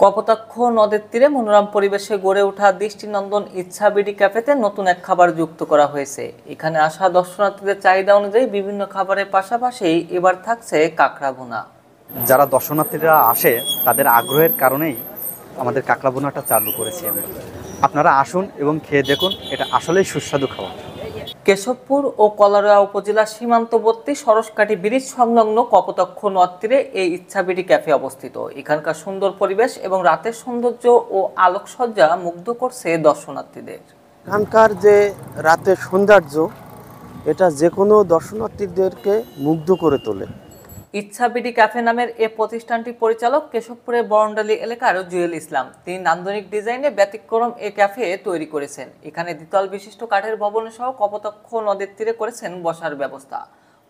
কপোতাক্ষ নদের তীরে মনোরম পরিবেশে গড়ে ওঠা দৃষ্টিনন্দন ইচ্ছাবিডি ক্যাফেতে নতুন এক খাবার যুক্ত করা হয়েছে। এখানে আসা দর্শনার্থীদের চাহিদা অনুযায়ী বিভিন্ন খাবারের পাশাপাশি এবার থাকছে কাঁকড়া ভুনা। যারা দর্শনার্থীরা আসে তাদের আগ্রহের কারণেই আমাদের কাঁকড়া ভুনাটা চালু করেছি আমরা। আপনারা আসুন এবং খেয়ে দেখুন, এটা আসলেই সুস্বাদু খাবার। কেশবপুর ও কলারোয়া উপজেলার সীমান্তবর্তী সরসকাঠি ব্রিজ সংলগ্ন কপোতাক্ষ নদ তীরে এই ইচ্ছাবিডি ক্যাফে অবস্থিত। এখানকার সুন্দর পরিবেশ এবং রাতের সৌন্দর্য ও আলোকসজ্জা মুগ্ধ করছে দর্শনার্থীদের। এখানকার যে রাতের সৌন্দর্য, এটা যে কোনো দর্শনার্থীদেরকে মুগ্ধ করে তোলে। ইচ্ছাবিডি ক্যাফে নামের এ প্রতিষ্ঠানটির পরিচালক কেশবপুরের বরণডালি এলাকার জুয়েল ইসলাম। তিনি নান্দনিক ডিজাইনে ব্যতিক্রম এ ক্যাফে তৈরি করেছেন। এখানে দ্বিতল বিশিষ্ট কাঠের ভবন সহ কপোতাক্ষ নদের তীরে করেছেন বসার ব্যবস্থা।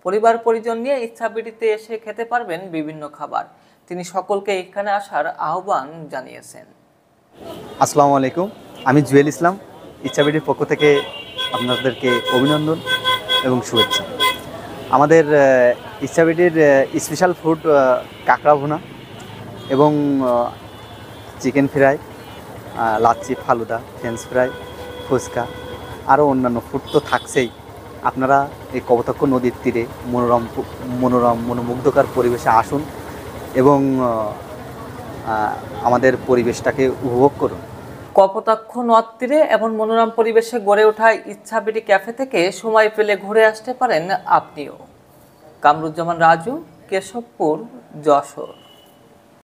পরিবার পরিজন নিয়ে ইচ্ছাবিডিতে এসে খেতে পারবেন বিভিন্ন খাবার। তিনি সকলকে এখানে আসার আহ্বান জানিয়েছেন। আসসালামু আলাইকুম, আমি জুয়েল ইসলাম। ইচ্ছাবিডির পক্ষ থেকে আপনাদেরকে অভিনন্দন এবং শুভেচ্ছা। আমাদের ইচ্ছাবিডির স্পেশাল ফুড কাঁকড়া ভুনা এবং chicken fry, lassi, falooda, French fry, fuchka, আরও অন্যান্য ফুড তো থাকছেই। আপনারা এই কপোতাক্ষ নদীর তীরে মনোমুগ্ধকর পরিবেশে আসুন এবং আমাদের পরিবেশটাকে উপভোগ করুন। কপোতাক্ষ নদ তীরে এমন মনোরম পরিবেশে গড়ে ওঠা ইচ্ছাবিডি ক্যাফে থেকে সময় পেলে ঘুরে আসতে পারেন আপনিও। কামরুজ্জামান রাজু, কেশবপুর, যশোর।